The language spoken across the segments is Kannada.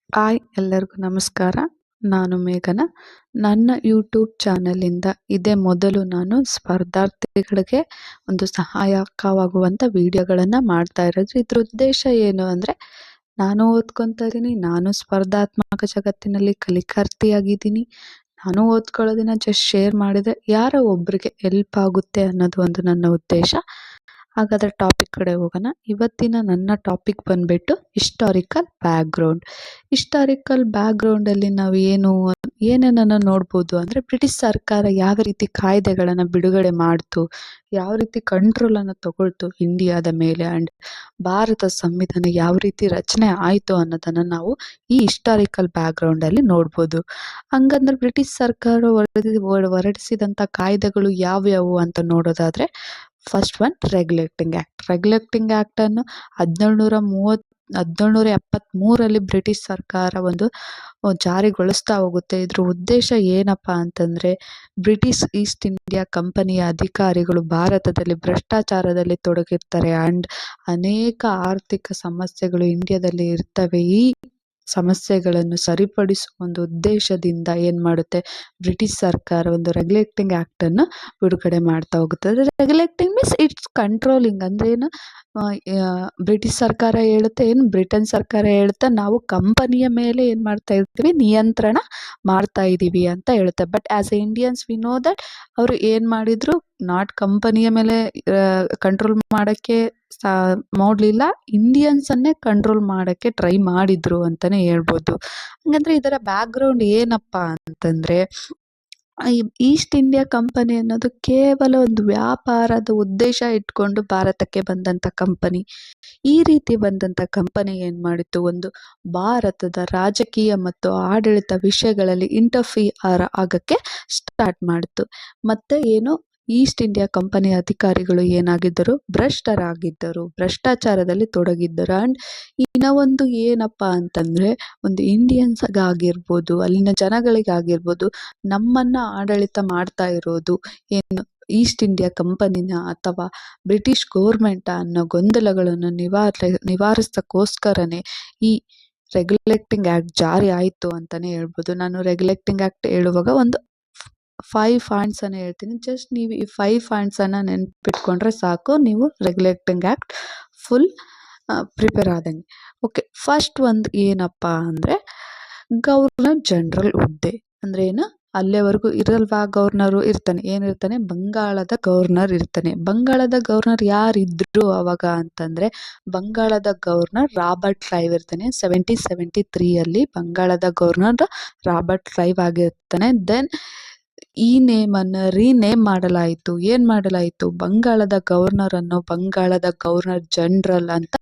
ಹಾಯ್ ಎಲ್ಲರಿಗೂ ನಮಸ್ಕಾರ. ನಾನು ಮೇಘನ. ನನ್ನ ಯೂಟ್ಯೂಬ್ ಚಾನಲಿಂದ ಇದೇ ಮೊದಲು ನಾನು ಸ್ಪರ್ಧಾರ್ಥಿಗಳಿಗೆ ಒಂದು ಸಹಾಯಕವಾಗುವಂಥ ವಿಡಿಯೋಗಳನ್ನು ಮಾಡ್ತಾ ಇರೋದು. ಇದ್ರ ಉದ್ದೇಶ ಏನು ಅಂದರೆ, ನಾನು ಓದ್ಕೊತಾ ಇದ್ದೀನಿ, ನಾನು ಸ್ಪರ್ಧಾತ್ಮಕ ಜಗತ್ತಿನಲ್ಲಿ ಕಲಿಕಾರ್ಥಿಯಾಗಿದ್ದೀನಿ. ನಾನು ಓದ್ಕೊಳ್ಳೋದನ್ನ ಜಸ್ಟ್ ಶೇರ್ ಮಾಡಿದರೆ ಯಾರೋ ಒಬ್ಬರಿಗೆ ಹೆಲ್ಪ್ ಆಗುತ್ತೆ ಅನ್ನೋದು ಒಂದು ನನ್ನ ಉದ್ದೇಶ. ಹಾಗಾದರೆ ಟಾಪಿಕ್ ಕಡೆ ಹೋಗೋಣ. ಇವತ್ತಿನ ನನ್ನ ಟಾಪಿಕ್ ಬಂದ್ಬಿಟ್ಟು ಹಿಸ್ಟಾರಿಕಲ್ ಬ್ಯಾಕ್ಗ್ರೌಂಡ್. ಹಿಸ್ಟಾರಿಕಲ್ ಬ್ಯಾಕ್ಗ್ರೌಂಡಲ್ಲಿ ನಾವು ಏನೇನನ್ನು ನೋಡ್ಬೋದು ಅಂದರೆ, ಬ್ರಿಟಿಷ್ ಸರ್ಕಾರ ಯಾವ ರೀತಿ ಕಾಯ್ದೆಗಳನ್ನು ಬಿಡುಗಡೆ ಮಾಡ್ತು, ಯಾವ ರೀತಿ ಕಂಟ್ರೋಲನ್ನು ತಗೊಳ್ತು ಇಂಡಿಯಾದ ಮೇಲೆ, ಆ್ಯಂಡ್ ಭಾರತ ಸಂವಿಧಾನ ಯಾವ ರೀತಿ ರಚನೆ ಆಯಿತು ಅನ್ನೋದನ್ನು ನಾವು ಈ ಹಿಸ್ಟಾರಿಕಲ್ ಬ್ಯಾಕ್ಗ್ರೌಂಡಲ್ಲಿ ನೋಡ್ಬೋದು. ಹಂಗಂದ್ರೆ ಬ್ರಿಟಿಷ್ ಸರ್ಕಾರ ಹೊರಡಿಸಿದಂಥ ಕಾಯ್ದೆಗಳು ಯಾವ್ಯಾವು ಅಂತ ನೋಡೋದಾದರೆ, first one regulating act. Regulating ಆ್ಯಕ್ಟನ್ನು 1773ರಲ್ಲಿ ಬ್ರಿಟಿಷ್ ಸರ್ಕಾರ ಒಂದು ಜಾರಿಗೊಳಿಸ್ತಾ ಹೋಗುತ್ತೆ. ಇದ್ರ ಉದ್ದೇಶ ಏನಪ್ಪ ಅಂತಂದರೆ, ಬ್ರಿಟಿಷ್ ಈಸ್ಟ್ ಇಂಡಿಯಾ ಕಂಪನಿಯ ಅಧಿಕಾರಿಗಳು ಭಾರತದಲ್ಲಿ ಭ್ರಷ್ಟಾಚಾರದಲ್ಲಿ ತೊಡಗಿರ್ತಾರೆ ಆ್ಯಂಡ್ ಅನೇಕ ಆರ್ಥಿಕ ಸಮಸ್ಯೆಗಳು ಇಂಡಿಯಾದಲ್ಲಿ ಇರ್ತವೆ. ಈ ಸಮಸ್ಯೆಗಳನ್ನು ಸರಿಪಡಿಸುವ ಒಂದು ಉದ್ದೇಶದಿಂದ ಏನು ಮಾಡುತ್ತೆ, ಬ್ರಿಟಿಷ್ ಸರ್ಕಾರ ಒಂದು ರೆಗ್ಯುಲೇಟಿಂಗ್ ಆ್ಯಕ್ಟನ್ನು ಬಿಡುಗಡೆ ಮಾಡ್ತಾ ಹೋಗುತ್ತದೆ. ರೆಗ್ಯುಲೇಟಿಂಗ್ ಮೀನ್ಸ್ ಇಟ್ಸ್ ಕಂಟ್ರೋಲಿಂಗ್ ಅಂದರೆ ಏನು, ಬ್ರಿಟಿಷ್ ಸರ್ಕಾರ ಹೇಳುತ್ತೆ, ಬ್ರಿಟನ್ ಸರ್ಕಾರ ಹೇಳುತ್ತೆ, ನಾವು ಕಂಪನಿಯ ಮೇಲೆ ಏನು ಮಾಡ್ತಾ ಇರ್ತೀವಿ, ನಿಯಂತ್ರಣ ಮಾಡ್ತಾ ಇದ್ದೀವಿ ಅಂತ ಹೇಳುತ್ತೆ. But as A Indians we know that ಅವರು ಏನು ಮಾಡಿದ್ರು, ನಾಟ್ ಕಂಪನಿಯ ಮೇಲೆ ಕಂಟ್ರೋಲ್ ಮಾಡೋಕ್ಕೆ ಮಾಡಲಿಲ್ಲ, ಇಂಡಿಯನ್ಸನ್ನೇ ಕಂಟ್ರೋಲ್ ಮಾಡೋಕ್ಕೆ ಟ್ರೈ ಮಾಡಿದ್ರು ಅಂತಲೇ ಹೇಳ್ಬೋದು. ಹಂಗಂದ್ರೆ ಇದರ ಬ್ಯಾಕ್ಗ್ರೌಂಡ್ ಏನಪ್ಪ ಅಂತಂದರೆ, ಈಸ್ಟ್ ಇಂಡಿಯಾ ಕಂಪನಿ ಅನ್ನೋದು ಕೇವಲ ಒಂದು ವ್ಯಾಪಾರದ ಉದ್ದೇಶ ಇಟ್ಕೊಂಡು ಭಾರತಕ್ಕೆ ಬಂದಂಥ ಕಂಪನಿ. ಈ ರೀತಿ ಬಂದಂಥ ಕಂಪನಿ ಏನು ಮಾಡಿತ್ತು, ಒಂದು ಭಾರತದ ರಾಜಕೀಯ ಮತ್ತು ಆಡಳಿತ ವಿಷಯಗಳಲ್ಲಿ ಇಂಟರ್ಫಿಯರ್ ಆಗೋಕ್ಕೆ ಸ್ಟಾರ್ಟ್ ಮಾಡಿತು. ಮತ್ತು ಏನು, ಈಸ್ಟ್ ಇಂಡಿಯಾ ಕಂಪನಿ ಅಧಿಕಾರಿಗಳು ಏನಾಗಿದ್ದರು, ಭ್ರಷ್ಟರಾಗಿದ್ದರು, ಭ್ರಷ್ಟಾಚಾರದಲ್ಲಿ ತೊಡಗಿದ್ದರು. ಆ್ಯಂಡ್ ಇನ್ನ ಒಂದು ಏನಪ್ಪ ಅಂತಂದರೆ, ಒಂದು ಇಂಡಿಯನ್ಸ್ಗಾಗಿರ್ಬೋದು, ಅಲ್ಲಿನ ಜನಗಳಿಗಾಗಿರ್ಬೋದು, ನಮ್ಮನ್ನು ಆಡಳಿತ ಮಾಡ್ತಾ ಇರೋದು ಏನು ಈಸ್ಟ್ ಇಂಡಿಯಾ ಕಂಪನಿನ ಅಥವಾ ಬ್ರಿಟಿಷ್ ಗೌರ್ಮೆಂಟ ಅನ್ನೋ ಗೊಂದಲಗಳನ್ನು ನಿವಾರಿಸೋಕ್ಕೋಸ್ಕರನೇ ಈ ರೆಗ್ಯುಲೇಟಿಂಗ್ ಆ್ಯಕ್ಟ್ ಜಾರಿ ಆಯಿತು ಅಂತಲೇ ಹೇಳ್ಬೋದು. ನಾನು ರೆಗ್ಯುಲೇಟಿಂಗ್ ಆ್ಯಕ್ಟ್ ಹೇಳುವಾಗ ಒಂದು 5 ಪಾಯಿಂಟ್ಸನ್ನು ಹೇಳ್ತೀನಿ. ಜಸ್ಟ್ ನೀವು ಈ 5 ಪಾಯಿಂಟ್ಸನ್ನು ನೆನ್ಪಿಟ್ಕೊಂಡ್ರೆ ಸಾಕು, ನೀವು ರೆಗ್ಯುಲೇಟಿಂಗ್ ಆ್ಯಕ್ಟ್ ಫುಲ್ ಪ್ರಿಪೇರ್ ಆದಂಗೆ. ಓಕೆ, ಫಸ್ಟ್ ಒಂದು ಏನಪ್ಪ ಅಂದರೆ, ಗವರ್ನರ್ ಜನರಲ್ ಹುದ್ದೆ ಅಂದರೆ ಏನು, ಅಲ್ಲಿವರೆಗೂ ಇರಲ್ವಾ, ಗವರ್ನರು ಇರ್ತಾನೆ. ಏನಿರ್ತಾನೆ, ಬಂಗಾಳದ ಗವರ್ನರ್ ಇರ್ತಾನೆ. ಬಂಗಾಳದ ಗವರ್ನರ್ ಯಾರಿದ್ರು ಅವಾಗ ಅಂತಂದರೆ, ಬಂಗಾಳದ ಗವರ್ನರ್ ರಾಬರ್ಟ್ ಕ್ಲೈವ್ ಇರ್ತಾನೆ. 1773ಯಲ್ಲಿ ಬಂಗಾಳದ ಗವರ್ನರ್ ರಾಬರ್ಟ್ ಕ್ಲೈವ್ ಆಗಿರ್ತಾನೆ. ದೆನ್ ಈ ನೇಮನ್ನು ರೀನೇಮ್ ಮಾಡಲಾಯಿತು. ಏನು ಮಾಡಲಾಯಿತು, ಬಂಗಾಳದ ಗವರ್ನರನ್ನು ಬಂಗಾಳದ ಗವರ್ನರ್ ಜನರಲ್ ಅಂತ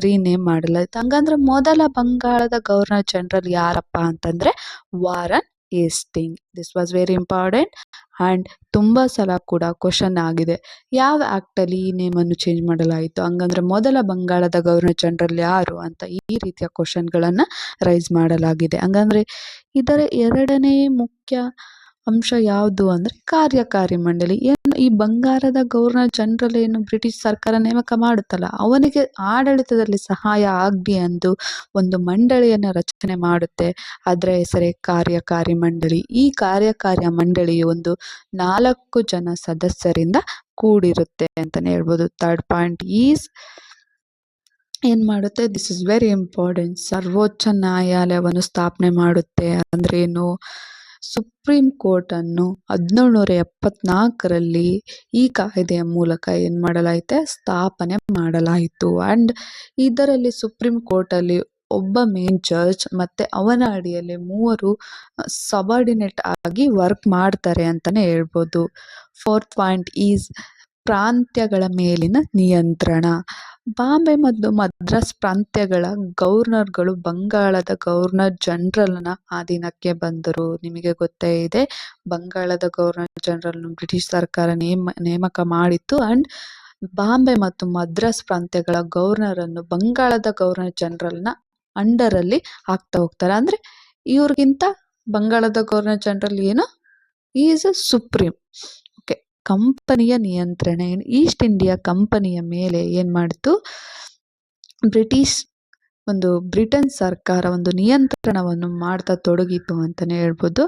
ರೀನೇಮ್ ಮಾಡಲಾಯಿತು. ಹಂಗಂದ್ರೆ ಮೊದಲ ಬಂಗಾಳದ ಗವರ್ನರ್ ಜನರಲ್ ಯಾರಪ್ಪ ಅಂತಂದರೆ Warren Hastings. This was very important and ತುಂಬ ಸಲ ಕೂಡ ಕ್ವಶನ್ ಆಗಿದೆ, ಯಾವ ಆ್ಯಕ್ಟಲ್ಲಿ ಈ ನೇಮನ್ನು ಚೇಂಜ್ ಮಾಡಲಾಯಿತು, ಹಂಗಂದ್ರೆ ಮೊದಲ ಬಂಗಾಳದ ಗವರ್ನರ್ ಜನರಲ್ ಯಾರು ಅಂತ ಈ ರೀತಿಯ ಕ್ವಶನ್ಗಳನ್ನು ರೈಸ್ ಮಾಡಲಾಗಿದೆ. ಹಂಗಂದ್ರೆ ಇದರ ಎರಡನೇ ಮುಖ್ಯ ಅಂಶ ಯಾವುದು ಅಂದರೆ ಕಾರ್ಯಕಾರಿ ಮಂಡಳಿ. ಏನು, ಈ ಬಂಗಾರದ ಗವರ್ನರ್ ಜನರಲ್ ಏನು ಬ್ರಿಟಿಷ್ ಸರ್ಕಾರ ನೇಮಕ ಮಾಡುತ್ತಲ್ಲ, ಅವನಿಗೆ ಆಡಳಿತದಲ್ಲಿ ಸಹಾಯ ಆಗಲಿ ಎಂದು ಒಂದು ಮಂಡಳಿಯನ್ನು ರಚನೆ ಮಾಡುತ್ತೆ. ಅದರ ಹೆಸರೇ ಕಾರ್ಯಕಾರಿ ಮಂಡಳಿ. ಈ ಕಾರ್ಯಕಾರಿ ಮಂಡಳಿಯು ಒಂದು 4 ಜನ ಸದಸ್ಯರಿಂದ ಕೂಡಿರುತ್ತೆ ಅಂತಲೇ ಹೇಳ್ಬೋದು. ಥರ್ಡ್ ಪಾಯಿಂಟ್ ಈಸ್ ಏನು ಮಾಡುತ್ತೆ, ದಿಸ್ ಇಸ್ ವೆರಿ ಇಂಪಾರ್ಟೆಂಟ್, ಸರ್ವೋಚ್ಚ ನ್ಯಾಯಾಲಯವನ್ನು ಸ್ಥಾಪನೆ ಮಾಡುತ್ತೆ. ಅಂದ್ರೆ ಏನು, ಸುಪ್ರೀಂ ಕೋರ್ಟನ್ನು 1774ರಲ್ಲಿ ಈ ಕಾಯ್ದೆಯ ಮೂಲಕ ಏನು ಮಾಡಲಾಯಿತು, ಸ್ಥಾಪನೆ ಮಾಡಲಾಯಿತು. ಆ್ಯಂಡ್ ಇದರಲ್ಲಿ ಸುಪ್ರೀಂ ಕೋರ್ಟಲ್ಲಿ ಒಬ್ಬ ಮೇನ್ ಜಡ್ಜ್ ಮತ್ತು ಅವನ ಅಡಿಯಲ್ಲಿ 3 ಸಬಾರ್ಡಿನೇಟ್ ಆಗಿ ವರ್ಕ್ ಮಾಡ್ತಾರೆ ಅಂತಲೇ ಹೇಳ್ಬೋದು. ಫೋರ್ತ್ ಪಾಯಿಂಟ್ ಈಸ್ ಪ್ರಾಂತ್ಯಗಳ ಮೇಲಿನ ನಿಯಂತ್ರಣ. ಬಾಂಬೆ ಮತ್ತು ಮದ್ರಾಸ್ ಪ್ರಾಂತ್ಯಗಳ ಗವರ್ನರ್ಗಳು ಬಂಗಾಳದ ಗವರ್ನರ್ ಜನರಲ್ನ ಅಧೀನಕ್ಕೆ ಬಂದರು. ನಿಮಗೆ ಗೊತ್ತೇ ಇದೆ, ಬಂಗಾಳದ ಗವರ್ನರ್ ಜನರಲ್ನ ಬ್ರಿಟಿಷ್ ಸರ್ಕಾರ ನೇಮಕ ಮಾಡಿತ್ತು. ಆ್ಯಂಡ್ ಬಾಂಬೆ ಮತ್ತು ಮದ್ರಾಸ್ ಪ್ರಾಂತ್ಯಗಳ ಗವರ್ನರನ್ನು ಬಂಗಾಳದ ಗವರ್ನರ್ ಜನರಲ್ನ ಅಂಡರಲ್ಲಿ ಆಗ್ತಾ ಹೋಗ್ತಾರೆ. ಅಂದರೆ ಇವ್ರಿಗಿಂತ ಬಂಗಾಳದ ಗವರ್ನರ್ ಜನರಲ್ ಏನು, ಈಸ್ ಅ ಸುಪ್ರೀಂ. ಓಕೆ, ಕಂಪನಿಯ ನಿಯಂತ್ರಣ ಏನು, ಈಸ್ಟ್ ಇಂಡಿಯಾ ಕಂಪನಿಯ ಮೇಲೆ ಏನು ಮಾಡಿತು, ಬ್ರಿಟಿಷ್ ಒಂದು ಬ್ರಿಟನ್ ಸರ್ಕಾರ ಒಂದು ನಿಯಂತ್ರಣವನ್ನು ಮಾಡ್ತಾ ತೊಡಗಿತು ಅಂತಾನೆ ಹೇಳ್ಬೋದು.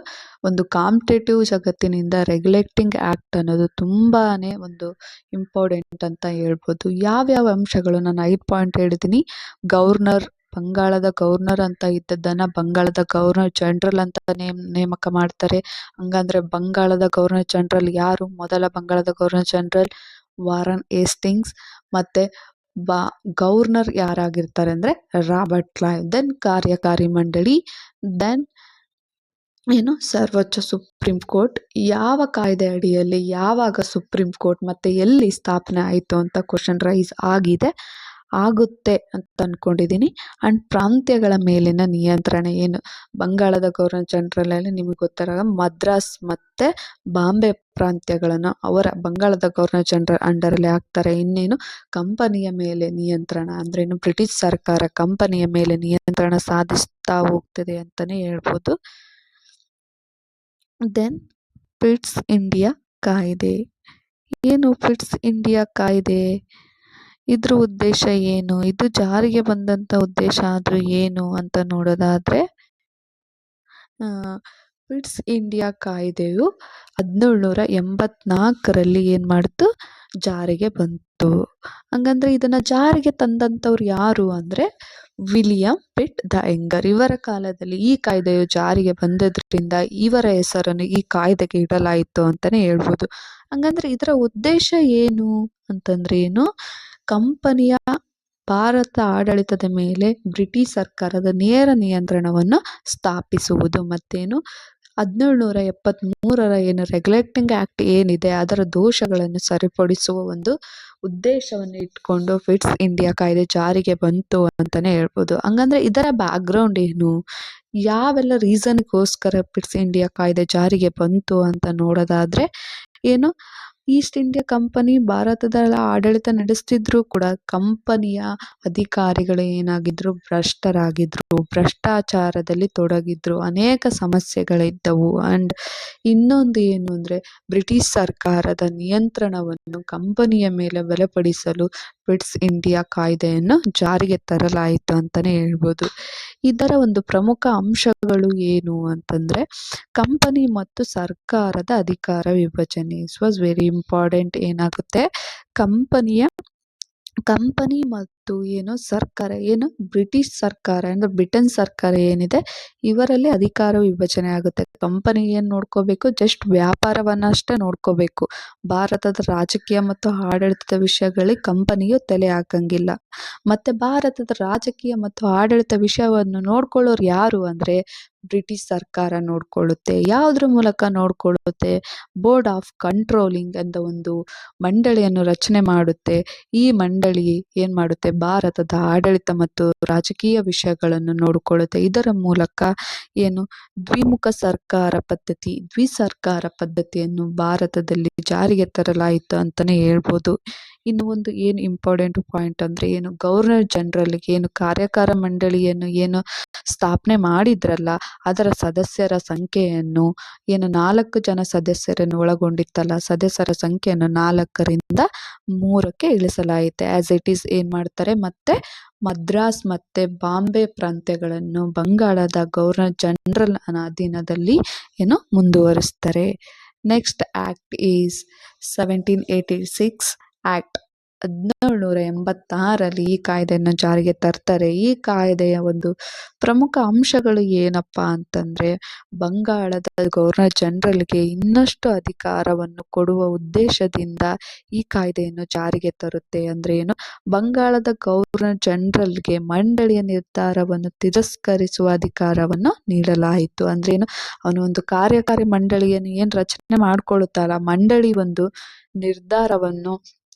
ಒಂದು ಕಾಂಪಿಟೇಟಿವ್ ಜಗತ್ತಿನಿಂದ ರೆಗ್ಯುಲೇಟಿಂಗ್ ಆಕ್ಟ್ ಅನ್ನೋದು ತುಂಬಾನೇ ಒಂದು ಇಂಪಾರ್ಟೆಂಟ್ ಅಂತ ಹೇಳ್ಬೋದು. ಯಾವ್ಯಾವ ಅಂಶಗಳು ನಾನು 5 ಪಾಯಿಂಟ್ ಹೇಳಿದ್ದೀನಿ. ಗವರ್ನರ್, ಬಂಗಾಳದ ಗವರ್ನರ್ ಅಂತ ಇದ್ದದ್ದನ್ನ ಬಂಗಾಳದ ಗವರ್ನರ್ ಜನರಲ್ ಅಂತ ನೇಮಕ ಮಾಡ್ತಾರೆ. ಹಂಗಂದ್ರೆ ಬಂಗಾಳದ ಗವರ್ನರ್ ಜನರಲ್ ಯಾರು? ಮೊದಲ ಬಂಗಾಳದ ಗವರ್ನರ್ ಜನರಲ್ ವಾರನ್ ಹೇಸ್ಟಿಂಗ್ಸ್. ಮತ್ತೆ ಗವರ್ನರ್ ಯಾರಾಗಿರ್ತಾರೆ ಅಂದ್ರೆ ರಾಬರ್ಟ್ ಕ್ಲೈವ್. ದೆನ್ ಕಾರ್ಯಕಾರಿ ಮಂಡಳಿ, ದೆನ್ ಸರ್ವೋಚ್ಚ ಸುಪ್ರೀಂ ಕೋರ್ಟ್. ಯಾವ ಕಾಯ್ದೆ ಅಡಿಯಲ್ಲಿ ಯಾವಾಗ ಸುಪ್ರೀಂ ಕೋರ್ಟ್ ಮತ್ತೆ ಎಲ್ಲಿ ಸ್ಥಾಪನೆ ಆಯಿತು ಅಂತ ಕ್ವಶನ್ ರೈಸ್ ಆಗುತ್ತೆ ಅಂತ ಅನ್ಕೊಂಡಿದ್ದೀನಿ. ಅಂಡ್ ಪ್ರಾಂತ್ಯಗಳ ಮೇಲಿನ ನಿಯಂತ್ರಣ ಏನು? ಬಂಗಾಳದ ಗವರ್ನರ್ ಜನರಲ್ ಅಲ್ಲಿ ನಿಮಗೆ ಗೊತ್ತಿರೋ ಮದ್ರಾಸ್ ಮತ್ತೆ ಬಾಂಬೆ ಪ್ರಾಂತ್ಯಗಳನ್ನು ಅವರ ಬಂಗಾಳದ ಗವರ್ನರ್ ಜನರಲ್ ಅಂಡರ್ ಅಲ್ಲಿ ಹಾಕ್ತಾರೆ. ಇನ್ನೇನು ಕಂಪನಿಯ ಮೇಲೆ ನಿಯಂತ್ರಣ ಅಂದ್ರೆ ಬ್ರಿಟಿಷ್ ಸರ್ಕಾರ ಕಂಪನಿಯ ಮೇಲೆ ನಿಯಂತ್ರಣ ಸಾಧಿಸ್ತಾ ಹೋಗ್ತದೆ ಅಂತಾನೆ ಹೇಳ್ಬೋದು. ದೆನ್ ಪಿಟ್ಸ್ ಇಂಡಿಯಾ ಕಾಯ್ದೆ. ಏನು ಪಿಟ್ಸ್ ಇಂಡಿಯಾ ಕಾಯ್ದೆ? ಇದ್ರ ಉದ್ದೇಶ ಏನು? ಇದು ಜಾರಿಗೆ ಬಂದಂತ ಉದ್ದೇಶ ಆದ್ರೂ ಏನು ಅಂತ ನೋಡೋದಾದ್ರೆ, ಪಿಟ್ಸ್ ಇಂಡಿಯಾ ಕಾಯ್ದೆಯು 1784ರಲ್ಲಿ ಏನ್ ಮಾಡ್ತು? ಜಾರಿಗೆ ಬಂತು. ಹಂಗಂದ್ರೆ ಇದನ್ನ ಜಾರಿಗೆ ತಂದಂತವ್ರು ಯಾರು ಅಂದ್ರೆ ವಿಲಿಯಂ ಪಿಟ್ ದ ಯಂಗರ್. ಇವರ ಕಾಲದಲ್ಲಿ ಈ ಕಾಯ್ದೆಯು ಜಾರಿಗೆ ಬಂದದ್ರಿಂದ ಇವರ ಹೆಸರನ್ನು ಈ ಕಾಯ್ದೆಗೆ ಇಡಲಾಯಿತು ಅಂತಾನೆ ಹೇಳ್ಬೋದು. ಹಂಗಂದ್ರೆ ಇದರ ಉದ್ದೇಶ ಏನು ಅಂತಂದ್ರೆ ಕಂಪನಿಯ ಭಾರತ ಆಡಳಿತದ ಮೇಲೆ ಬ್ರಿಟಿಷ್ ಸರ್ಕಾರದ ನೇರ ನಿಯಂತ್ರಣವನ್ನು ಸ್ಥಾಪಿಸುವುದು. ಮತ್ತೇನು 1773ರ ರೆಗ್ಯುಲೇಟಿಂಗ್ ಆಕ್ಟ್ ಏನಿದೆ ಅದರ ದೋಷಗಳನ್ನು ಸರಿಪಡಿಸುವ ಒಂದು ಉದ್ದೇಶವನ್ನು ಇಟ್ಕೊಂಡು ಪಿಟ್ಸ್ ಇಂಡಿಯಾ ಕಾಯ್ದೆ ಜಾರಿಗೆ ಬಂತು ಅಂತಾನೆ ಹೇಳ್ಬೋದು. ಹಂಗಂದ್ರೆ ಇದರ ಬ್ಯಾಕ್ಗ್ರೌಂಡ್ ಏನು? ಯಾವೆಲ್ಲ ರೀಸನ್ಗೋಸ್ಕರ ಪಿಟ್ಸ್ ಇಂಡಿಯಾ ಕಾಯ್ದೆ ಜಾರಿಗೆ ಬಂತು ಅಂತ ನೋಡೋದಾದ್ರೆ ಈಸ್ಟ್ ಇಂಡಿಯಾ ಕಂಪನಿ ಭಾರತದ ಆಡಳಿತ ನಡೆಸ್ತಿದ್ರು ಕೂಡ ಕಂಪನಿಯ ಅಧಿಕಾರಿಗಳು ಏನಾಗಿದ್ರು? ಭ್ರಷ್ಟರಾಗಿದ್ರು, ಭ್ರಷ್ಟಾಚಾರದಲ್ಲಿ ತೊಡಗಿದ್ರು, ಅನೇಕ ಸಮಸ್ಯೆಗಳಿದ್ದವು. ಅಂಡ್ ಇನ್ನೊಂದು ಏನು ಅಂದ್ರೆ ಬ್ರಿಟಿಷ್ ಸರ್ಕಾರದ ನಿಯಂತ್ರಣವನ್ನು ಕಂಪನಿಯ ಮೇಲೆ ಬಲಪಡಿಸಲು ಪಿಟ್ಸ್ ಇಂಡಿಯಾ ಕಾಯ್ದೆಯನ್ನು ಜಾರಿಗೆ ತರಲಾಯಿತು ಅಂತಾನೆ ಹೇಳ್ಬೋದು. ಇದರ ಒಂದು ಪ್ರಮುಖ ಅಂಶಗಳು ಏನು ಅಂತಂದ್ರೆ ಕಂಪನಿ ಮತ್ತು ಸರ್ಕಾರದ ಅಧಿಕಾರ ವಿಭಜನೆ. It was very important. ಏನಾಗುತ್ತೆ? ಕಂಪನಿ ಮತ್ತು ಸರ್ಕಾರ ಬ್ರಿಟಿಷ್ ಸರ್ಕಾರ ಅಂದ್ರೆ ಬ್ರಿಟನ್ ಸರ್ಕಾರ ಏನಿದೆ ಇವರಲ್ಲಿ ಅಧಿಕಾರ ವಿಭಜನೆ ಆಗುತ್ತೆ. ಕಂಪನಿ ಏನ್ ನೋಡ್ಕೋಬೇಕು? ಜಸ್ಟ್ ವ್ಯಾಪಾರವನ್ನಷ್ಟೇ ನೋಡ್ಕೋಬೇಕು. ಭಾರತದ ರಾಜಕೀಯ ಮತ್ತು ಆಡಳಿತದ ವಿಷಯಗಳಿಗೆ ಕಂಪನಿಯು ತಲೆ ಹಾಕಂಗಿಲ್ಲ. ಮತ್ತೆ ಭಾರತದ ರಾಜಕೀಯ ಮತ್ತು ಆಡಳಿತ ವಿಷಯವನ್ನು ನೋಡ್ಕೊಳ್ಳೋರು ಯಾರು ಅಂದ್ರೆ ಬ್ರಿಟಿಷ್ ಸರ್ಕಾರ ನೋಡ್ಕೊಳ್ಳುತ್ತೆ. ಯಾವುದ್ರ ಮೂಲಕ ನೋಡ್ಕೊಳ್ಳುತ್ತೆ? ಬೋರ್ಡ್ ಆಫ್ ಕಂಟ್ರೋಲಿಂಗ್ ಅಂತ ಒಂದು ಮಂಡಳಿಯನ್ನು ರಚನೆ ಮಾಡುತ್ತೆ. ಈ ಮಂಡಳಿ ಏನ್ ಮಾಡುತ್ತೆ? ಭಾರತದ ಆಡಳಿತ ಮತ್ತು ರಾಜಕೀಯ ವಿಷಯಗಳನ್ನು ನೋಡಿಕೊಳ್ಳುತ್ತೆ. ಇದರ ಮೂಲಕ ದ್ವಿಮುಖ ಸರ್ಕಾರ ದ್ವಿಸರ್ಕಾರ ಪದ್ಧತಿಯನ್ನು ಭಾರತದಲ್ಲಿ ಜಾರಿಗೆ ತರಲಾಯಿತು ಅಂತಾನೆ ಹೇಳ್ಬೋದು. ಇನ್ನು ಒಂದು ಇಂಪಾರ್ಟೆಂಟ್ ಪಾಯಿಂಟ್ ಅಂದ್ರೆ ಗವರ್ನರ್ ಜನರಲ್ಗೆ ಕಾರ್ಯಕಾರ ಮಂಡಳಿಯನ್ನು ಸ್ಥಾಪನೆ ಮಾಡಿದ್ರಲ್ಲ ಅದರ ಸದಸ್ಯರ ಸಂಖ್ಯೆಯನ್ನು 4 ಜನ ಸದಸ್ಯರನ್ನು ಒಳಗೊಂಡಿತ್ತಲ್ಲ, ಸದಸ್ಯರ ಸಂಖ್ಯೆಯನ್ನು 4ರಿಂದ 3ಕ್ಕೆ ಇಳಿಸಲಾಯಿತು. ಆಸ್ ಇಟ್ ಈಸ್ ಏನ್ ಮಾಡ್ತಾರೆ? ಮತ್ತೆ ಮದ್ರಾಸ್ ಮತ್ತೆ ಬಾಂಬೆ ಪ್ರಾಂತ್ಯಗಳನ್ನು ಬಂಗಾಳದ ಗವರ್ನರ್ ಜನರಲ್ ಅಧೀನದಲ್ಲಿ ಮುಂದುವರಿಸ್ತಾರೆ. Next act is 1786 act. 1786ರಲ್ಲಿ ಈ ಕಾಯ್ದೆಯನ್ನು ಜಾರಿಗೆ ತರ್ತಾರೆ. ಈ ಕಾಯ್ದೆಯ ಒಂದು ಪ್ರಮುಖ ಅಂಶಗಳು ಏನಪ್ಪಾ ಅಂತಂದ್ರೆ ಬಂಗಾಳದ ಗವರ್ನರ್ ಜನರಲ್ಗೆ ಇನ್ನಷ್ಟು ಅಧಿಕಾರವನ್ನು ಕೊಡುವ ಉದ್ದೇಶದಿಂದ ಈ ಕಾಯ್ದೆಯನ್ನು ಜಾರಿಗೆ ತರುತ್ತೆ. ಅಂದ್ರೆ ಬಂಗಾಳದ ಗವರ್ನರ್ ಜನರಲ್ಗೆ ಮಂಡಳಿಯ ನಿರ್ಧಾರವನ್ನು ತಿರಸ್ಕರಿಸುವ ಅಧಿಕಾರವನ್ನು ನೀಡಲಾಯಿತು. ಅಂದ್ರೆ ಅವನು ಒಂದು ಕಾರ್ಯಕಾರಿ ಮಂಡಳಿಯನ್ನು ರಚನೆ ಮಾಡ್ಕೊಳ್ಳುತ್ತಲ್ಲ, ಮಂಡಳಿ ಒಂದು ನಿರ್ಧಾರವನ್ನು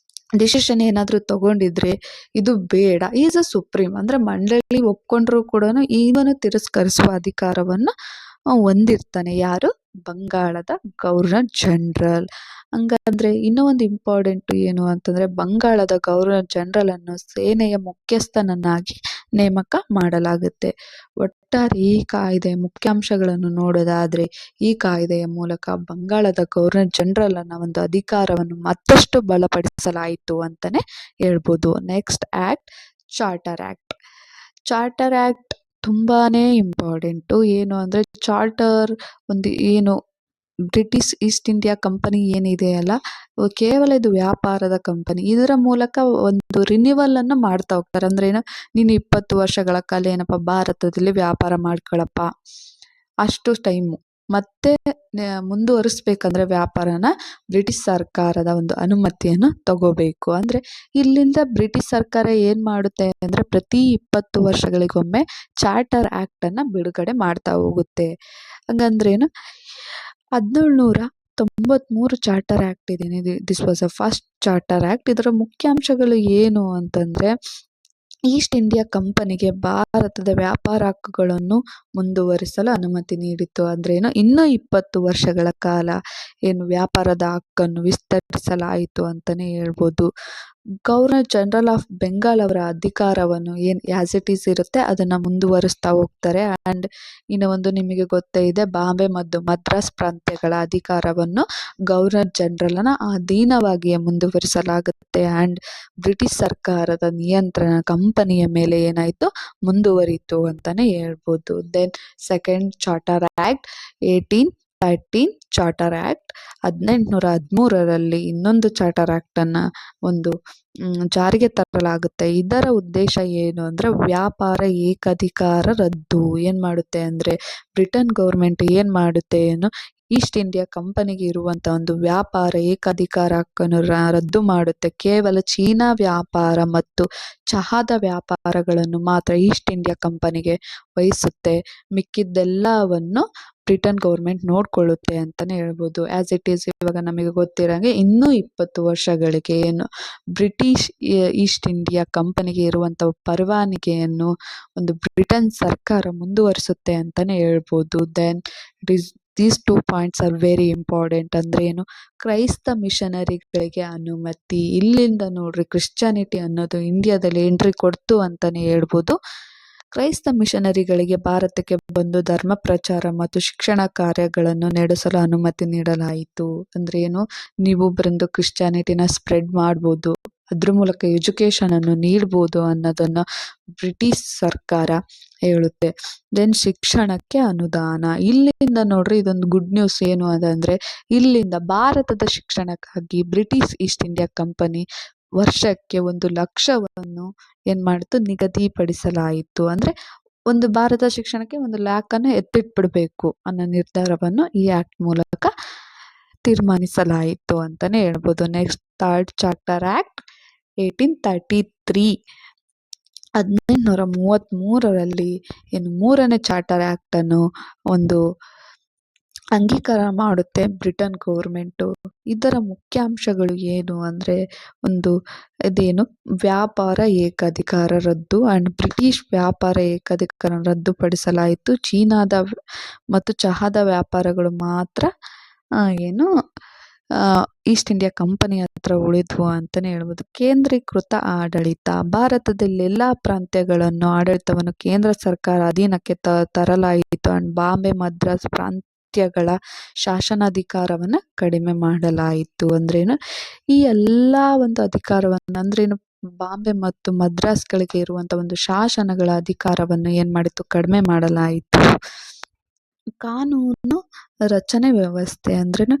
ಡಿಸಿಷನ್ ಏನಾದ್ರೂ ತಗೊಂಡಿದ್ರೆ ಇದು ಬೇಡ, ಈಸ್ ಅ ಸುಪ್ರೀಂ ಅಂದ್ರೆ ಮಂಡಳಿ ಒಪ್ಕೊಂಡ್ರು ಕೂಡ ಇವನು ತಿರಸ್ಕರಿಸುವ ಅಧಿಕಾರವನ್ನ ಹೊಂದಿರ್ತಾನೆ. ಯಾರು? ಬಂಗಾಳದ ಗವರ್ನರ್ ಜನರಲ್. ಹಂಗಂದ್ರೆ ಇನ್ನೂ ಒಂದು ಇಂಪಾರ್ಟೆಂಟ್ ಏನು ಅಂತಂದ್ರೆ ಬಂಗಾಳದ ಗವರ್ನರ್ ಜನರಲ್ ಅನ್ನು ಸೇನೆಯ ಮುಖ್ಯಸ್ಥನನ್ನಾಗಿ ನೇಮಕ ಮಾಡಲಾಗುತ್ತೆ. ಒಟ್ಟಾರೆ ಈ ಕಾಯ್ದೆಯ ಮುಖ್ಯಾಂಶಗಳನ್ನು ನೋಡೋದಾದ್ರೆ ಈ ಕಾಯ್ದೆಯ ಮೂಲಕ ಬಂಗಾಳದ ಗವರ್ನರ್ ಜನರಲ್ ಅನ್ನ ಒಂದು ಅಧಿಕಾರವನ್ನು ಮತ್ತಷ್ಟು ಬಲಪಡಿಸಲಾಯಿತು ಅಂತಾನೆ ಹೇಳ್ಬೋದು. Next act charter act. Charter act ತುಂಬಾನೇ ಇಂಪಾರ್ಟೆಂಟು. ಏನು ಅಂದ್ರೆ ಚಾರ್ಟರ್ ಒಂದು ಏನು ಬ್ರಿಟಿಷ್ ಈಸ್ಟ್ ಇಂಡಿಯಾ ಕಂಪನಿ ಏನಿದೆ ಅಲ್ಲ, ಕೇವಲ ಇದು ವ್ಯಾಪಾರದ ಕಂಪನಿ. ಇದರ ಮೂಲಕ ಒಂದು ರಿನ್ಯೂವಲ್ ಅನ್ನ ಮಾಡ್ತಾ ಹೋಗ್ತಾರೆ. ಅಂದ್ರೆ ಏನು, ನೀನು 20 ವರ್ಷಗಳ ಕಾಲ ಏನಪ್ಪ ಭಾರತದಲ್ಲಿ ವ್ಯಾಪಾರ ಮಾಡ್ಕೊಳಪ್ಪ, ಅಷ್ಟು ಟೈಮು. ಮತ್ತೆ ಮುಂದುವರಿಸ್ಬೇಕಂದ್ರೆ ವ್ಯಾಪಾರನ ಬ್ರಿಟಿಷ್ ಸರ್ಕಾರದ ಒಂದು ಅನುಮತಿಯನ್ನು ತಗೋಬೇಕು. ಅಂದ್ರೆ ಇಲ್ಲಿಂದ ಬ್ರಿಟಿಷ್ ಸರ್ಕಾರ ಏನ್ ಮಾಡುತ್ತೆ ಅಂದ್ರೆ ಪ್ರತಿ 20 ವರ್ಷಗಳಿಗೊಮ್ಮೆ ಚಾರ್ಟರ್ ಆಕ್ಟ್ ಅನ್ನ ಬಿಡುಗಡೆ ಮಾಡ್ತಾ ಹೋಗುತ್ತೆ. ಹಂಗಂದ್ರೇನು, 1793 ಚಾರ್ಟರ್ ಆಕ್ಟ್ ಇದೆ. This was a first charter act. ಇದರ ಮುಖ್ಯಾಂಶಗಳು ಏನು ಅಂತಂದ್ರೆ, ಈಸ್ಟ್ ಇಂಡಿಯಾ ಕಂಪನಿಗೆ ಭಾರತದ ವ್ಯಾಪಾರ ಹಕ್ಕುಗಳನ್ನು ಮುಂದುವರಿಸಲು ಅನುಮತಿ ನೀಡಿತು. ಅಂದ್ರೆ ಏನು, ಇನ್ನೂ 20 ವರ್ಷಗಳ ಕಾಲ ಏನು ವ್ಯಾಪಾರದ ಹಕ್ಕನ್ನು ವಿಸ್ತರಿಸಲಾಯಿತು ಅಂತಾನೆ ಹೇಳ್ಬೋದು. ಗವರ್ನರ್ ಜನರಲ್ ಆಫ್ ಬೆಂಗಾಲ್ ಅವರ ಅಧಿಕಾರವನ್ನು ಏನ್ ಆಸ್ ಇಟ್ ಈಸ್ ಇರುತ್ತೆ ಅದನ್ನ ಮುಂದುವರಿಸ್ತಾ ಹೋಗ್ತಾರೆ. ಅಂಡ್ ಇನ್ನು ಒಂದು ನಿಮಗೆ ಗೊತ್ತೇ ಇದೆ, ಬಾಂಬೆ ಮತ್ತು ಮದ್ರಾಸ್ ಪ್ರಾಂತ್ಯಗಳ ಅಧಿಕಾರವನ್ನು ಗವರ್ನರ್ ಜನರಲ್ನ ಅಧೀನವಾಗಿಯೇ ಮುಂದುವರಿಸಲಾಗುತ್ತೆ. ಅಂಡ್ ಬ್ರಿಟಿಷ್ ಸರ್ಕಾರದ ನಿಯಂತ್ರಣ ಕಂಪನಿಯ ಮೇಲೆ ಏನಾಯ್ತು, ಮುಂದುವರಿತು ಅಂತಾನೆ ಹೇಳ್ಬೋದು. Then second charter act 1813 charter act. 1813ರಲ್ಲಿ ಇನ್ನೊಂದು ಚಾರ್ಟರ್ ಆಕ್ಟ್ ಅನ್ನ ಒಂದು ಜಾರಿಗೆ ತರಲಾಗುತ್ತೆ. ಇದರ ಉದ್ದೇಶ ಏನು ಅಂದ್ರೆ ವ್ಯಾಪಾರ ಏಕಾಧಿಕಾರ ರದ್ದು. ಏನ್ ಮಾಡುತ್ತೆ ಅಂದ್ರೆ, ಬ್ರಿಟನ್ ಗೌರ್ಮೆಂಟ್ ಏನ್ ಮಾಡುತ್ತೆ ಏನು, ಈಸ್ಟ್ ಇಂಡಿಯಾ ಕಂಪನಿಗೆ ಇರುವಂತ ಒಂದು ವ್ಯಾಪಾರ ಏಕಾಧಿಕಾರ ಹಕ್ಕನ್ನು ರದ್ದು ಮಾಡುತ್ತೆ. ಕೇವಲ ಚೀನಾ ವ್ಯಾಪಾರ ಮತ್ತು ಚಹಾದ ವ್ಯಾಪಾರಗಳನ್ನು ಮಾತ್ರ ಈಸ್ಟ್ ಇಂಡಿಯಾ ಕಂಪನಿಗೆ ವಹಿಸುತ್ತೆ. ಮಿಕ್ಕಿದ್ದೆಲ್ಲವನ್ನು ಬ್ರಿಟನ್ ಗೌರ್ಮೆಂಟ್ ನೋಡ್ಕೊಳ್ಳುತ್ತೆ ಅಂತಾನೆ ಹೇಳ್ಬೋದು. ಆಸ್ ಇಟ್ ಈಸ್ ಇವಾಗ ನಮಗೆ ಗೊತ್ತಿರಂಗೆ ಇನ್ನೂ 20 ವರ್ಷಗಳಿಗೆ ಏನು ಬ್ರಿಟಿಷ್ ಈಸ್ಟ್ ಇಂಡಿಯಾ ಕಂಪನಿಗೆ ಇರುವಂತ ಪರವಾನಗಿಯನ್ನು ಒಂದು ಬ್ರಿಟನ್ ಸರ್ಕಾರ ಮುಂದುವರಿಸುತ್ತೆ ಅಂತಾನೆ ಹೇಳ್ಬೋದು. Then it is these 2 points are very important. ಅಂದ್ರೆ ಏನು, ಕ್ರೈಸ್ತ ಮಿಷನರಿಗಳಿಗೆ ಅನುಮತಿ. ಇಲ್ಲಿಂದ ನೋಡ್ರಿ ಕ್ರಿಶ್ಚಿಯಾನಿಟಿ ಅನ್ನೋದು ಇಂಡಿಯಾದಲ್ಲಿ ಎಂಟ್ರಿ ಕೊಡ್ತು ಅಂತಾನೆ ಹೇಳ್ಬೋದು. ಕ್ರೈಸ್ತ ಮಿಷನರಿಗಳಿಗೆ ಭಾರತಕ್ಕೆ ಬಂದು ಧರ್ಮ ಪ್ರಚಾರ ಮತ್ತು ಶಿಕ್ಷಣ ಕಾರ್ಯಗಳನ್ನು ನಡೆಸಲು ಅನುಮತಿ ನೀಡಲಾಯಿತು. ಅಂದ್ರೆ ಏನು, ನೀವು ಬಂದು ಕ್ರಿಶ್ಚಿಯಾನಿಟಿನ ಸ್ಪ್ರೆಡ್ ಮಾಡ್ಬೋದು, ಅದ್ರ ಮೂಲಕ ಎಜುಕೇಶನ್ ಅನ್ನು ನೀಡ್ಬೋದು ಅನ್ನೋದನ್ನ ಬ್ರಿಟಿಷ್ ಸರ್ಕಾರ ಹೇಳುತ್ತೆ. ದೆನ್ ಶಿಕ್ಷಣಕ್ಕೆ ಅನುದಾನ. ಇಲ್ಲಿಂದ ನೋಡ್ರಿ ಇದೊಂದು ಗುಡ್ ನ್ಯೂಸ್ ಏನು ಅದಂದ್ರೆ, ಇಲ್ಲಿಂದ ಭಾರತದ ಶಿಕ್ಷಣಕ್ಕಾಗಿ ಬ್ರಿಟಿಷ್ ಈಸ್ಟ್ ಇಂಡಿಯಾ ಕಂಪನಿ ವರ್ಷಕ್ಕೆ 1,00,000ವನ್ನು ಏನ್ ಮಾಡಿತು, ನಿಗದಿಪಡಿಸಲಾಯಿತು. ಅಂದ್ರೆ ಒಂದು ಭಾರತ ಶಿಕ್ಷಣಕ್ಕೆ 1,00,000 ಎತ್ತಿಟ್ಬಿಡ್ಬೇಕು ಅನ್ನೋ ನಿರ್ಧಾರವನ್ನು ಈ ಆಕ್ಟ್ ಮೂಲಕ ತೀರ್ಮಾನಿಸಲಾಯಿತು ಅಂತಾನೆ ಹೇಳ್ಬೋದು. Next third charter act 1833. 1833ರಲ್ಲಿ ಏನು ಮೂರನೇ ಚಾರ್ಟರ್ ಆಕ್ಟ್ ಅನ್ನು ಒಂದು ಅಂಗೀಕಾರ ಮಾಡುತ್ತೆ ಬ್ರಿಟನ್ ಗೌರ್ಮೆಂಟು. ಇದರ ಮುಖ್ಯಾಂಶಗಳು ಏನು ಅಂದ್ರೆ, ಒಂದು ಇದೇನು ವ್ಯಾಪಾರ ಏಕಾಧಿಕಾರ ರದ್ದು ಅಂಡ್ ಬ್ರಿಟಿಷ್ ವ್ಯಾಪಾರ ಏಕಾಧಿಕಾರ ರದ್ದುಪಡಿಸಲಾಯಿತು. ಚೀನಾದ ಮತ್ತು ಚಹಾದ ವ್ಯಾಪಾರಗಳು ಮಾತ್ರ ಏನು ಈಸ್ಟ್ ಇಂಡಿಯಾ ಕಂಪನಿ ಹತ್ರ ಉಳಿದ್ವು ಅಂತಾನೆ ಹೇಳ್ಬೋದು. ಕೇಂದ್ರೀಕೃತ ಆಡಳಿತ. ಭಾರತದಲ್ಲಿ ಎಲ್ಲಾ ಪ್ರಾಂತ್ಯಗಳನ್ನು ಆಡಳಿತವನ್ನು ಕೇಂದ್ರ ಸರ್ಕಾರ ಅಧೀನಕ್ಕೆ ತರಲಾಯಿತು. ಅಂಡ್ ಬಾಂಬೆ ಮದ್ರಾಸ್ ಪ್ರಾಂತ್ಯಗಳ ಶಾಸನಾಧಿಕಾರವನ್ನ ಕಡಿಮೆ ಮಾಡಲಾಯಿತು. ಅಂದ್ರೇನು, ಈ ಎಲ್ಲಾ ಒಂದು ಅಧಿಕಾರವನ್ನು ಅಂದ್ರೇನು, ಬಾಂಬೆ ಮತ್ತು ಮದ್ರಾಸ್ಗಳಿಗೆ ಇರುವಂತ ಒಂದು ಶಾಸನಗಳ ಅಧಿಕಾರವನ್ನು ಏನ್ ಮಾಡಿತು, ಕಡಿಮೆ ಮಾಡಲಾಯಿತು. ಕಾನೂನು ರಚನೆ ವ್ಯವಸ್ಥೆ ಅಂದ್ರೇನು,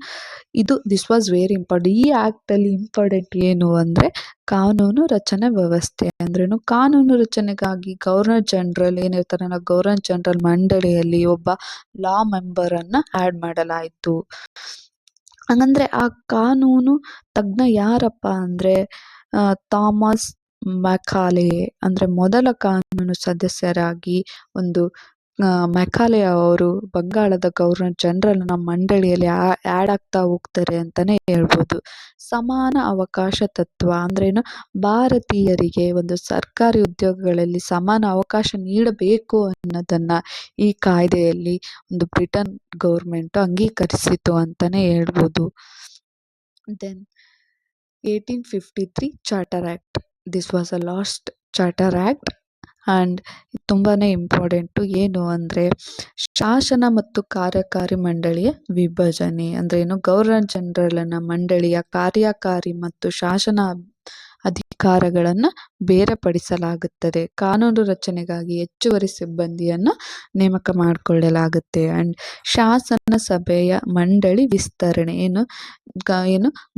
ಇದು ದಿಸ್ ವಾಸ್ ವೆರಿ ಇಂಪಾರ್ಟೆಂಟ್. ಈ ಆಕ್ಟ್ ಅಲ್ಲಿ ಇಂಪಾರ್ಟೆಂಟ್ ಏನು ಅಂದ್ರೆ ಕಾನೂನು ರಚನೆ ವ್ಯವಸ್ಥೆ. ಅಂದ್ರೇನು, ಕಾನೂನು ರಚನೆಗಾಗಿ ಗವರ್ನರ್ ಜನರಲ್ ಏನಿರ್ತಾರಲ್ಲ, ಗವರ್ನರ್ ಜನರಲ್ ಮಂಡಳಿಯಲ್ಲಿ ಒಬ್ಬ ಲಾ ಮೆಂಬರ್ ಅನ್ನ ಆಡ್ ಮಾಡಲಾಯಿತು. ಹಂಗಂದ್ರೆ ಆ ಕಾನೂನು ತಜ್ಞ ಯಾರಪ್ಪ ಅಂದ್ರೆ ಥಾಮಸ್ ಮೆಕಾಲೆ ಅಂದ್ರೆ ಮೊದಲ ಕಾನೂನು ಸದಸ್ಯರಾಗಿ ಒಂದು ಮೆಕಾಲೆ ಅವರು ಬಂಗಾಳದ ಗವರ್ನರ್ ಜನರಲ್ನ ಮಂಡಳಿಯಲ್ಲಿ ಆಡ್ ಆಗ್ತಾ ಹೋಗ್ತಾರೆ ಅಂತಾನೆ ಹೇಳ್ಬೋದು. ಸಮಾನ ಅವಕಾಶ ತತ್ವ ಅಂದ್ರೇನು, ಭಾರತೀಯರಿಗೆ ಒಂದು ಸರ್ಕಾರಿ ಉದ್ಯೋಗಗಳಲ್ಲಿ ಸಮಾನ ಅವಕಾಶ ನೀಡಬೇಕು ಅನ್ನೋದನ್ನ ಈ ಕಾಯ್ದೆಯಲ್ಲಿ ಒಂದು ಬ್ರಿಟನ್ ಗೌರ್ಮೆಂಟ್ ಅಂಗೀಕರಿಸಿತು ಅಂತಾನೆ ಹೇಳ್ಬೋದು. Then 1853 charter act. This was a last charter act and ತುಂಬಾನೇ ಇಂಪಾರ್ಟೆಂಟು. ಏನು ಅಂದ್ರೆ ಶಾಸನ ಮತ್ತು ಕಾರ್ಯಕಾರಿ ಮಂಡಳಿಯ ವಿಭಜನೆ. ಅಂದ್ರೆ ಏನು, ಗವರ್ನರ್ ಜನರಲ್ನ ಮಂಡಳಿಯ ಕಾರ್ಯಕಾರಿ ಮತ್ತು ಶಾಸನ ಅಧಿಕಾರಗಳನ್ನು ಬೇರ್ಪಡಿಸಲಾಗುತ್ತದೆ. ಕಾನೂನು ರಚನೆಗಾಗಿ ಹೆಚ್ಚುವರಿ ಸಿಬ್ಬಂದಿಯನ್ನು ನೇಮಕ ಮಾಡಿಕೊಳ್ಳಲಾಗುತ್ತೆ. ಅಂಡ್ ಶಾಸನ ಸಭೆಯ ಮಂಡಳಿ ವಿಸ್ತರಣೆ ಏನು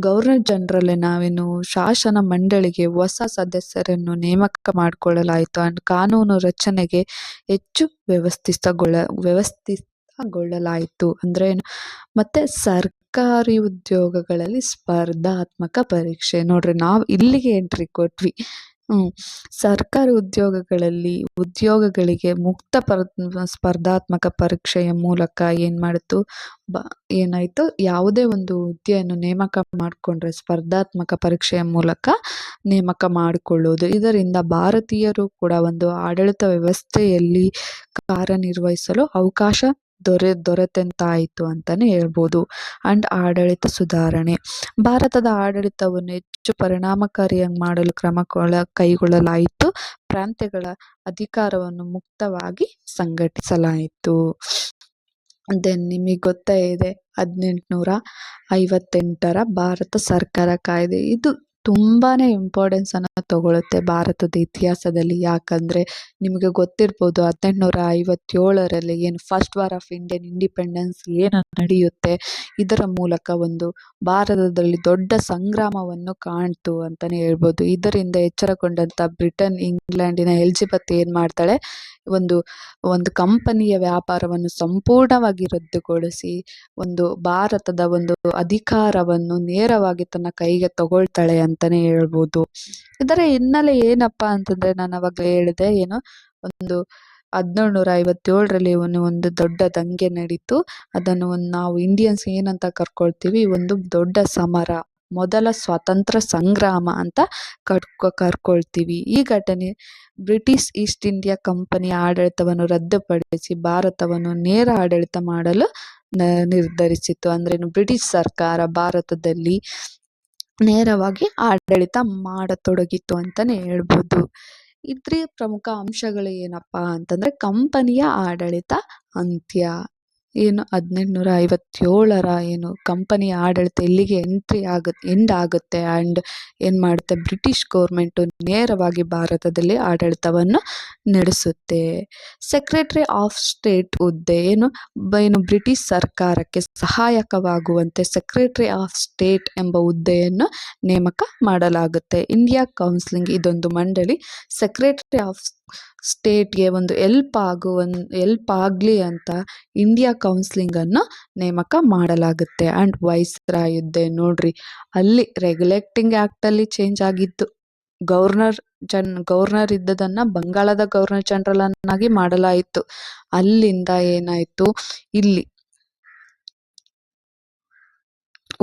ಗವರ್ನರ್ ಜನರಲ್ ನಾವೇನು ಶಾಸನ ಮಂಡಳಿಗೆ ಹೊಸ ಸದಸ್ಯರನ್ನು ನೇಮಕ ಮಾಡಿಕೊಳ್ಳಲಾಯಿತು. ಅಂಡ್ ಕಾನೂನು ರಚನೆಗೆ ಹೆಚ್ಚು ವ್ಯವಸ್ಥಿತಗೊಳ್ಳಲಾಯಿತು ಅಂದ್ರೆ ಏನು? ಮತ್ತೆ ಸರ್ಕಾರಿ ಉದ್ಯೋಗಗಳಲ್ಲಿ ಸ್ಪರ್ಧಾತ್ಮಕ ಪರೀಕ್ಷೆ ನೋಡ್ರಿ, ನಾವು ಇಲ್ಲಿಗೆ ಎಂಟ್ರಿ ಕೊಟ್ವಿ. ಸರ್ಕಾರಿ ಉದ್ಯೋಗಗಳಿಗೆ ಮುಕ್ತ ಸ್ಪರ್ಧಾತ್ಮಕ ಪರೀಕ್ಷೆಯ ಮೂಲಕ ಏನಾಯ್ತು, ಯಾವುದೇ ಒಂದು ಹುದ್ದೆಯನ್ನು ನೇಮಕ ಮಾಡಿಕೊಂಡ್ರೆ ಸ್ಪರ್ಧಾತ್ಮಕ ಪರೀಕ್ಷೆಯ ಮೂಲಕ ನೇಮಕ ಮಾಡಿಕೊಳ್ಳುವುದು. ಇದರಿಂದ ಭಾರತೀಯರು ಕೂಡ ಒಂದು ಆಡಳಿತ ವ್ಯವಸ್ಥೆಯಲ್ಲಿ ಕಾರ್ಯನಿರ್ವಹಿಸಲು ಅವಕಾಶ ದೊರೆತಂತಾಯಿತು ಅಂತಾನೆ ಹೇಳ್ಬೋದು. ಅಂಡ್ ಆಡಳಿತ ಸುಧಾರಣೆ, ಭಾರತದ ಆಡಳಿತವನ್ನು ಹೆಚ್ಚು ಪರಿಣಾಮಕಾರಿಯಾಗಿ ಮಾಡಲು ಕ್ರಮ ಕೈಗೊಳ್ಳಲಾಯಿತು. ಪ್ರಾಂತ್ಯಗಳ ಅಧಿಕಾರವನ್ನು ಮುಕ್ತವಾಗಿ ಸಂಘಟಿಸಲಾಯಿತು. ದೆನ್ ನಿಮಗೆ ಗೊತ್ತೇ ಇದೆ 1858ರ ಭಾರತ ಸರ್ಕಾರ ಕಾಯ್ದೆ. ಇದು ತುಂಬಾನೇ ಇಂಪಾರ್ಟೆನ್ಸ್ ಅನ್ನ ತಗೊಳುತ್ತೆ ಭಾರತದ ಇತಿಹಾಸದಲ್ಲಿ. ಯಾಕಂದ್ರೆ ನಿಮಗೆ ಗೊತ್ತಿರ್ಬೋದು 1857ರಲ್ಲಿ ಏನು first war of Indian independence ಏನು ನಡೆಯುತ್ತೆ, ಇದರ ಮೂಲಕ ಒಂದು ಭಾರತದಲ್ಲಿ ದೊಡ್ಡ ಸಂಗ್ರಾಮವನ್ನು ಕಾಣ್ತು ಅಂತಾನೆ ಹೇಳ್ಬೋದು. ಇದರಿಂದ ಎಚ್ಚರಗೊಂಡಂತ ಬ್ರಿಟನ್, ಇಂಗ್ಲೆಂಡಿನ ಎಲಿಜಬೆತ್ ಏನ್ ಮಾಡ್ತಾಳೆ, ಒಂದು ಕಂಪನಿಯ ವ್ಯಾಪಾರವನ್ನು ಸಂಪೂರ್ಣವಾಗಿ ರದ್ದುಗೊಳಿಸಿ ಒಂದು ಭಾರತದ ಒಂದು ಅಧಿಕಾರವನ್ನು ನೇರವಾಗಿ ತನ್ನ ಕೈಗೆ ತಗೊಳ್ತಾಳೆ ಅಂತಾನೆ ಹೇಳ್ಬೋದು. ಇದರ ಹಿನ್ನೆಲೆ ಏನಪ್ಪಾ ಅಂತಂದ್ರೆ, ನಾನು ಅವಾಗ ಹೇಳಿದೆ ಒಂದು 1857ರಲ್ಲಿ ಒಂದು ದೊಡ್ಡ ದಂಗೆ ನಡೀತು. ಅದನ್ನು ನಾವು ಇಂಡಿಯನ್ಸ್ ಏನಂತ ಕರ್ಕೊಳ್ತೀವಿ, ಒಂದು ದೊಡ್ಡ ಸಮರ, ಮೊದಲ ಸ್ವಾತಂತ್ರ್ಯ ಸಂಗ್ರಾಮ ಅಂತ ಕರ್ಕೊಳ್ತೀವಿ. ಈ ಘಟನೆ ಬ್ರಿಟಿಷ್ ಈಸ್ಟ್ ಇಂಡಿಯಾ ಕಂಪನಿಯ ಆಡಳಿತವನ್ನು ರದ್ದುಪಡಿಸಿ ಭಾರತವನ್ನು ನೇರ ಆಡಳಿತ ಮಾಡಲು ನಿರ್ಧರಿಸಿತು. ಅಂದ್ರೆ ಬ್ರಿಟಿಷ್ ಸರ್ಕಾರ ಭಾರತದಲ್ಲಿ ನೇರವಾಗಿ ಆಡಳಿತ ಮಾಡತೊಡಗಿತು ಅಂತಾನೆ ಹೇಳ್ಬೋದು. ಇದ್ರ ಪ್ರಮುಖ ಅಂಶಗಳು ಏನಪ್ಪಾ ಅಂತಂದ್ರೆ, ಕಂಪನಿಯ ಆಡಳಿತ ಅಂತ್ಯ. 1857ರ ಕಂಪನಿಯ ಆಡಳಿತ ಎಲ್ಲಿಗೆ ಎಂಡ್ ಆಗುತ್ತೆ. ಅಂಡ್ ಏನ್ ಮಾಡುತ್ತೆ, ಬ್ರಿಟಿಷ್ ಗೌರ್ಮೆಂಟ್ ನೇರವಾಗಿ ಭಾರತದಲ್ಲಿ ಆಡಳಿತವನ್ನು ನಡೆಸುತ್ತೆ. ಸೆಕ್ರೆಟರಿ ಆಫ್ ಸ್ಟೇಟ್ ಹುದ್ದೆ ಬ್ರಿಟಿಷ್ ಸರ್ಕಾರಕ್ಕೆ ಸಹಾಯಕವಾಗುವಂತೆ ಸೆಕ್ರೆಟರಿ ಆಫ್ ಸ್ಟೇಟ್ ಎಂಬ ಹುದ್ದೆಯನ್ನು ನೇಮಕ ಮಾಡಲಾಗುತ್ತೆ. ಇಂಡಿಯಾ ಕೌನ್ಸಿಲ್ ಇದೊಂದು ಮಂಡಳಿ ಸೆಕ್ರೆಟರಿ ಆಫ್ ಸ್ಟೇಟ್ಗೆ ಒಂದು ಹೆಲ್ಪ್ ಆಗ್ಲಿ ಅಂತ ಇಂಡಿಯಾ ಕೌನ್ಸಿಲಿಂಗ್ ಅನ್ನು ನೇಮಕ ಮಾಡಲಾಗುತ್ತೆ. ಅಂಡ್ ವೈಸ್ರಾಯ್ ಹುದ್ದೆ ನೋಡ್ರಿ, ಅಲ್ಲಿ ರೆಗ್ಯುಲೇಟಿಂಗ್ ಆಕ್ಟ್ ಅಲ್ಲಿ ಚೇಂಜ್ ಆಗಿತ್ತು. ಗವರ್ನರ್ ಇದ್ದದನ್ನ ಬಂಗಾಳದ ಗವರ್ನರ್ ಜನರಲ್ ಅನ್ನಾಗಿ ಮಾಡಲಾಯಿತು. ಅಲ್ಲಿಂದ ಏನಾಯ್ತು, ಇಲ್ಲಿ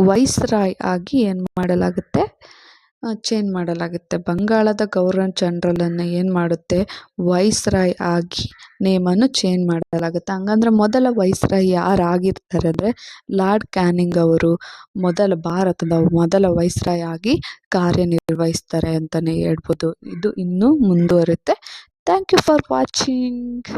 ವೈಸ್ರಾಯ್ ಆಗಿ ಏನ್ ಮಾಡಲಾಗುತ್ತೆ, ಚೇಂಜ್ ಮಾಡಲಾಗುತ್ತೆ. ಬಂಗಾಳದ ಗವರ್ನರ್ ಜನರಲ್ ಅನ್ನ ಏನ್ ಮಾಡುತ್ತೆ, ವೈಸ್ರಾಯ್ ಆಗಿ ನೇಮನ್ನು ಚೇಂಜ್ ಮಾಡಲಾಗುತ್ತೆ. ಹಂಗಂದ್ರೆ ಮೊದಲ ವೈಸ್ರಾಯ್ ಯಾರಾಗಿರ್ತಾರೆ ಅಂದ್ರೆ ಲಾರ್ಡ್ ಕ್ಯಾನಿಂಗ್ ಅವರು ಭಾರತದ ಮೊದಲ ವೈಸ್ರಾಯ್ ಆಗಿ ಕಾರ್ಯನಿರ್ವಹಿಸ್ತಾರೆ ಅಂತಾನೆ ಹೇಳ್ಬೋದು. ಇದು ಇನ್ನೂ ಮುಂದುವರುತ್ತೆ. Thank you for watching.